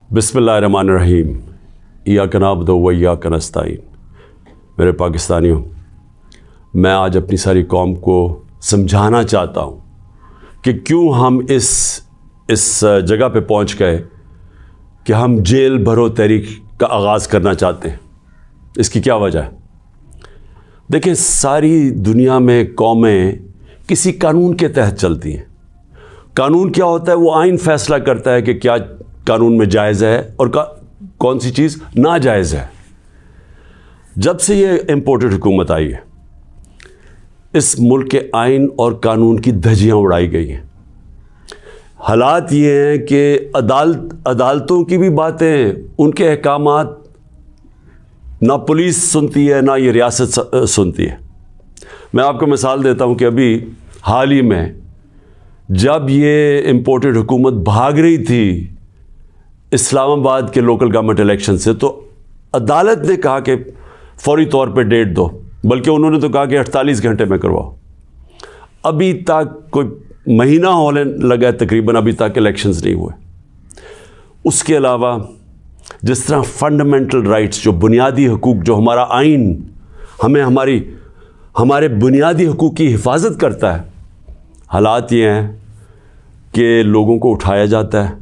بسم اللہ الرحمن الرحیم ایاک نعبد و ایاک نستعین۔ میرے پاکستانیوں، میں آج اپنی ساری قوم کو سمجھانا چاہتا ہوں کہ کیوں ہم اس جگہ پہ پہنچ گئے کہ ہم جیل بھرو تحریک کا آغاز کرنا چاہتے ہیں۔ اس کی کیا وجہ ہے؟ دیکھیں، ساری دنیا میں قومیں کسی قانون کے تحت چلتی ہیں۔ قانون کیا ہوتا ہے؟ وہ آئین فیصلہ کرتا ہے کہ کیا قانون میں جائز ہے اور کون سی چیز ناجائز ہے۔ جب سے یہ امپورٹڈ حکومت آئی ہے، اس ملک کے آئین اور قانون کی دھجیاں اڑائی گئی ہیں۔ حالات یہ ہیں کہ عدالتوں کی بھی باتیں، ان کے احکامات نہ پولیس سنتی ہے، نہ یہ ریاست سنتی ہے۔ میں آپ کو مثال دیتا ہوں کہ ابھی حال ہی میں جب یہ امپورٹڈ حکومت بھاگ رہی تھی اسلام آباد کے لوکل گورنمنٹ الیکشن سے، تو عدالت نے کہا کہ فوری طور پہ ڈیٹ دو، بلکہ انہوں نے تو کہا کہ 48 گھنٹے میں کرواؤ۔ ابھی تک کوئی مہینہ ہونے لگا ہے تقریباً، ابھی تک الیکشنز نہیں ہوئے۔ اس کے علاوہ جس طرح فنڈامنٹل رائٹس، جو بنیادی حقوق، جو ہمارا آئین ہمیں ہمارے بنیادی حقوق کی حفاظت کرتا ہے، حالات یہ ہیں کہ لوگوں کو اٹھایا جاتا ہے۔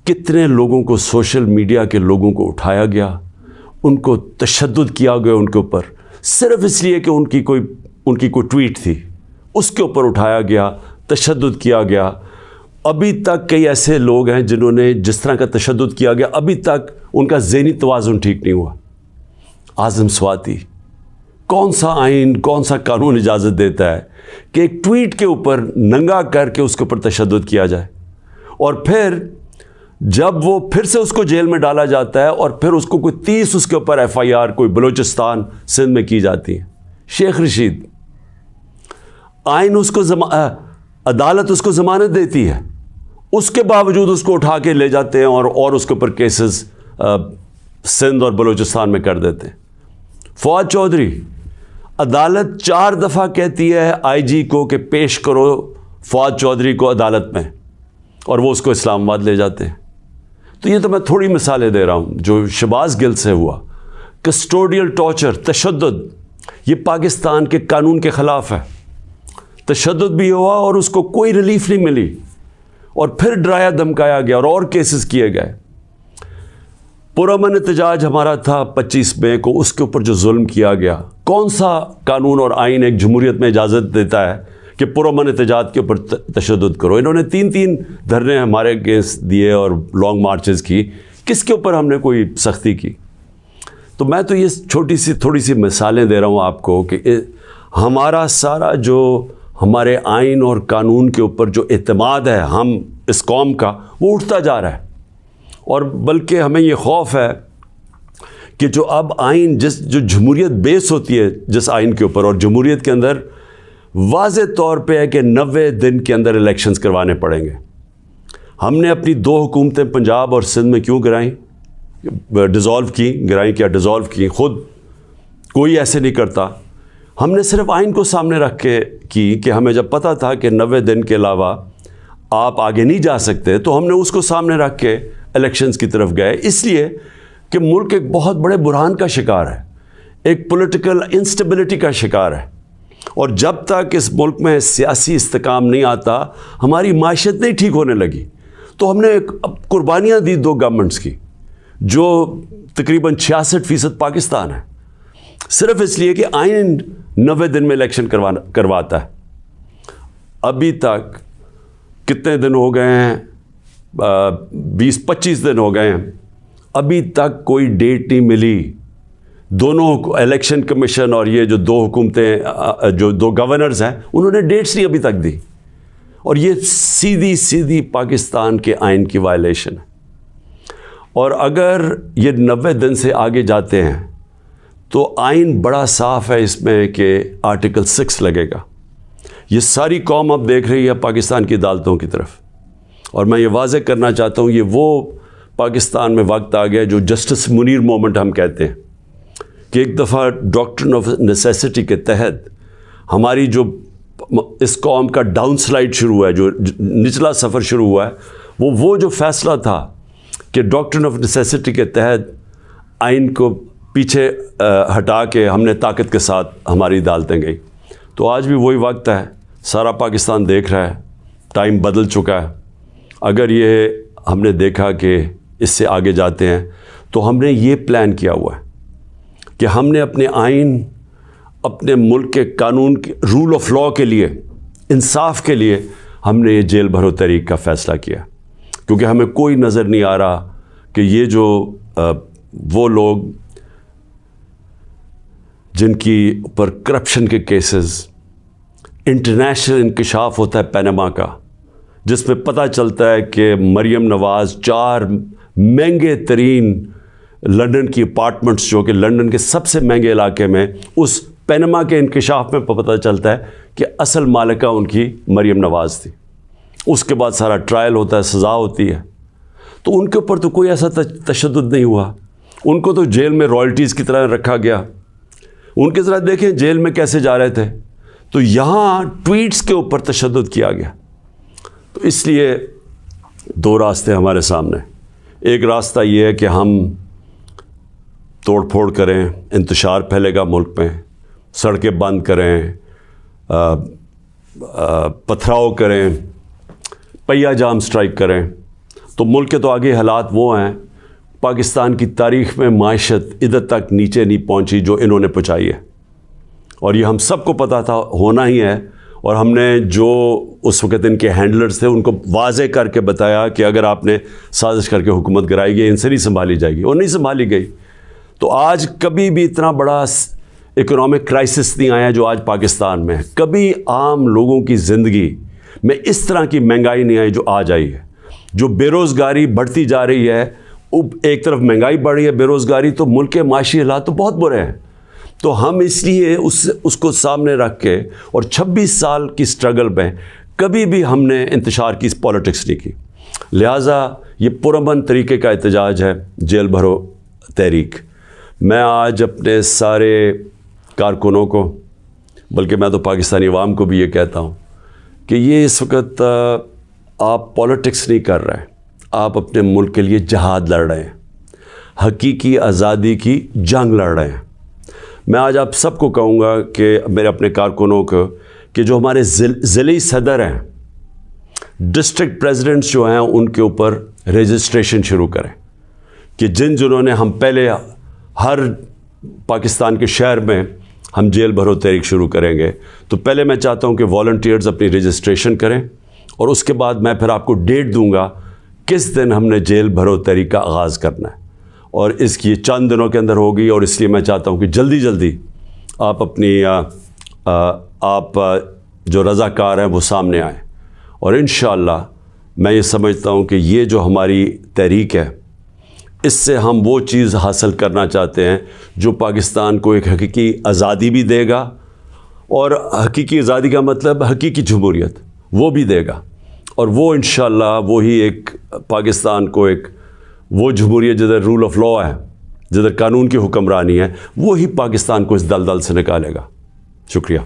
کتنے لوگوں کو، سوشل میڈیا کے لوگوں کو اٹھایا گیا، ان کو تشدد کیا گیا ان کے اوپر، صرف اس لیے کہ ان کی کوئی ٹویٹ تھی، اس کے اوپر اٹھایا گیا، تشدد کیا گیا۔ ابھی تک کئی ایسے لوگ ہیں جنہوں نے جس طرح کا تشدد کیا گیا، ابھی تک ان کا ذہنی توازن ٹھیک نہیں ہوا۔ اعظم سواتی، کون سا آئین، کون سا قانون اجازت دیتا ہے کہ ایک ٹویٹ کے اوپر ننگا کر کے اس کے اوپر تشدد کیا جائے، اور پھر جب وہ پھر سے اس کو جیل میں ڈالا جاتا ہے اور پھر اس کو کوئی 30 اس کے اوپر FIR کوئی بلوچستان سندھ میں کی جاتی ہے۔ شیخ رشید، آئین اس کو عدالت اس کو ضمانت دیتی ہے، اس کے باوجود اس کو اٹھا کے لے جاتے ہیں اور اس کے اوپر کیسز سندھ اور بلوچستان میں کر دیتے ہیں۔ فواد چودھری، عدالت 4 دفعہ کہتی ہے IG کو کہ پیش کرو فواد چودھری کو عدالت میں، اور وہ اس کو اسلام آباد لے جاتے ہیں۔ تو یہ تو میں تھوڑی مثالیں دے رہا ہوں جو شہباز گل سے ہوا۔ کسٹوڈیل ٹارچر، تشدد، یہ پاکستان کے قانون کے خلاف ہے۔ تشدد بھی ہوا اور اس کو کوئی ریلیف نہیں ملی، اور پھر ڈرایا دھمکایا گیا اور کیسز کیے گئے۔ پرامن احتجاج ہمارا تھا 25 مئی کو، اس کے اوپر جو ظلم کیا گیا، کون سا قانون اور آئین ایک جمہوریت میں اجازت دیتا ہے کہ پرامن احتجاج کے اوپر تشدد کرو؟ انہوں نے 3 دھرنے ہمارے اگینسٹ دیے اور لانگ مارچز کی، کس کے اوپر ہم نے کوئی سختی کی؟ تو میں تو یہ تھوڑی سی مثالیں دے رہا ہوں آپ کو کہ ہمارا سارا جو ہمارے آئین اور قانون کے اوپر جو اعتماد ہے ہم اس قوم کا، وہ اٹھتا جا رہا ہے۔ اور بلکہ ہمیں یہ خوف ہے کہ جو اب آئین جو جمہوریت بیس ہوتی ہے جس آئین کے اوپر، اور جمہوریت کے اندر واضح طور پہ ہے کہ 90 دن کے اندر الیکشنز کروانے پڑیں گے۔ ہم نے اپنی 2 حکومتیں پنجاب اور سندھ میں کیوں گرائیں؟ گرائیں کیا ڈیزالو کی؟ خود کوئی ایسے نہیں کرتا۔ ہم نے صرف آئین کو سامنے رکھ کے کی کہ ہمیں جب پتہ تھا کہ 90 دن کے علاوہ آپ آگے نہیں جا سکتے، تو ہم نے اس کو سامنے رکھ کے الیکشنز کی طرف گئے، اس لیے کہ ملک ایک بہت بڑے بحران کا شکار ہے، ایک پولیٹیکل انسٹیبلٹی کا شکار ہے، اور جب تک اس ملک میں سیاسی استحکام نہیں آتا، ہماری معیشت نہیں ٹھیک ہونے لگی۔ تو ہم نے قربانیاں دی 2 گورنمنٹس کی، جو تقریباً 66% پاکستان ہے، صرف اس لیے کہ آئین 90 دن میں الیکشن کرواتا ہے۔ ابھی تک کتنے دن ہو گئے ہیں؟ 20-25 دن ہو گئے ہیں، ابھی تک کوئی ڈیٹ نہیں ملی۔ دونوں الیکشن کمیشن اور یہ جو 2 حکومتیں، جو 2 گورنرز ہیں، انہوں نے ڈیٹس نہیں ابھی تک دی، اور یہ سیدھی پاکستان کے آئین کی وائلیشن ہے۔ اور اگر یہ 90 دن سے آگے جاتے ہیں تو آئین بڑا صاف ہے اس میں کہ آرٹیکل 6 لگے گا۔ یہ ساری قوم اب دیکھ رہی ہے پاکستان کی عدالتوں کی طرف، اور میں یہ واضح کرنا چاہتا ہوں، یہ وہ پاکستان میں وقت آ گیا جو جسٹس منیر مومنٹ ہم کہتے ہیں، کہ ایک دفعہ ڈاکٹرن آف نیسیسٹی کے تحت ہماری جو اس قوم کا ڈاؤن سلائڈ شروع ہوا ہے، جو نچلا سفر شروع ہوا ہے، وہ جو فیصلہ تھا کہ ڈاکٹرن آف نیسیسٹی کے تحت آئین کو پیچھے ہٹا کے ہم نے طاقت کے ساتھ ہماری عدالتیں گئی. تو آج بھی وہی وقت ہے, سارا پاکستان دیکھ رہا ہے, ٹائم بدل چکا ہے. اگر یہ ہم نے دیکھا کہ اس سے آگے جاتے ہیں تو ہم نے یہ پلان کیا ہوا ہے کہ ہم نے اپنے آئین, اپنے ملک کے قانون کے رول آف لاء کے لیے, انصاف کے لیے ہم نے یہ جیل بھرو تحریک کا فیصلہ کیا, کیونکہ ہمیں کوئی نظر نہیں آ رہا کہ یہ جو وہ لوگ جن کی اوپر کرپشن کے کیسز, انٹرنیشنل انکشاف ہوتا ہے پینما کا, جس میں پتہ چلتا ہے کہ مریم نواز 4 مہنگے ترین لنڈن کی اپارٹمنٹس, جو کہ لنڈن کے سب سے مہنگے علاقے میں, اس پینما کے انکشاف میں پتہ چلتا ہے کہ اصل مالکہ ان کی مریم نواز تھی. اس کے بعد سارا ٹرائل ہوتا ہے, سزا ہوتی ہے. تو ان کے اوپر تو کوئی ایسا تشدد نہیں ہوا, ان کو تو جیل میں رائلٹیز کی طرح رکھا گیا. ان کے ذرا دیکھیں جیل میں کیسے جا رہے تھے. تو یہاں ٹویٹس کے اوپر تشدد کیا گیا. تو اس لیے 2 راستے ہمارے سامنے. ایک راستہ یہ ہے کہ ہم توڑ پھوڑ کریں, انتشار پھیلے گا ملک میں, سڑکیں بند کریں, پتھراؤ کریں, پہیہ جام سٹرائک کریں. تو ملک کے تو آگے حالات وہ ہیں, پاکستان کی تاریخ میں معیشت ادھر تک نیچے نہیں پہنچی جو انہوں نے پہنچائی ہے, اور یہ ہم سب کو پتہ تھا ہونا ہی ہے. اور ہم نے جو اس وقت ان کے ہینڈلرز تھے ان کو واضح کر کے بتایا کہ اگر آپ نے سازش کر کے حکومت گرائی گئی, ان سے نہیں سنبھالی جائے گی, اور نہیں سنبھالی گئی. تو آج کبھی بھی اتنا بڑا اکنامک کرائسس نہیں آیا جو آج پاکستان میں ہے. کبھی عام لوگوں کی زندگی میں اس طرح کی مہنگائی نہیں آئی جو آج آئی ہے. جو بے روزگاری بڑھتی جا رہی ہے, ایک طرف مہنگائی بڑھ رہی ہے, بے روزگاری, تو ملک کے معاشی حالات تو بہت برے ہیں. تو ہم اس لیے اس کو سامنے رکھ کے, اور 26 سال کی سٹرگل میں کبھی بھی ہم نے انتشار کی پالیٹکس نہیں کی. لہٰذا یہ پرامن طریقے کا احتجاج ہے جیل بھرو تحریک. میں آج اپنے سارے کارکنوں کو, بلکہ میں تو پاکستانی عوام کو بھی یہ کہتا ہوں کہ یہ اس وقت آپ پالیٹکس نہیں کر رہے ہیں, آپ اپنے ملک کے لیے جہاد لڑ رہے ہیں, حقیقی آزادی کی جنگ لڑ رہے ہیں. میں آج آپ سب کو کہوں گا کہ میرے اپنے کارکنوں کو کہ جو ہمارے ضلعی صدر ہیں, ڈسٹرکٹ پریزیڈنٹس جو ہیں, ان کے اوپر رجسٹریشن شروع کریں کہ جنہوں نے ہم پہلے ہر پاکستان کے شہر میں ہم جیل بھرو تحریک شروع کریں گے. تو پہلے میں چاہتا ہوں کہ والنٹیئرز اپنی رجسٹریشن کریں, اور اس کے بعد میں پھر آپ کو ڈیٹ دوں گا کس دن ہم نے جیل بھرو تحریک کا آغاز کرنا ہے, اور اس کی چند دنوں کے اندر ہوگی. اور اس لیے میں چاہتا ہوں کہ جلدی جلدی آپ اپنی آپ جو رضاکار ہیں وہ سامنے آئیں. اور انشاءاللہ میں یہ سمجھتا ہوں کہ یہ جو ہماری تحریک ہے, اس سے ہم وہ چیز حاصل کرنا چاہتے ہیں جو پاکستان کو ایک حقیقی آزادی بھی دے گا, اور حقیقی آزادی کا مطلب حقیقی جمہوریت وہ بھی دے گا. اور وہ انشاءاللہ وہی ایک پاکستان کو ایک وہ جمہوریت جدھر رول آف لاء ہے, جدھر قانون کی حکمرانی ہے, وہی پاکستان کو اس دلدل سے نکالے گا. شکریہ.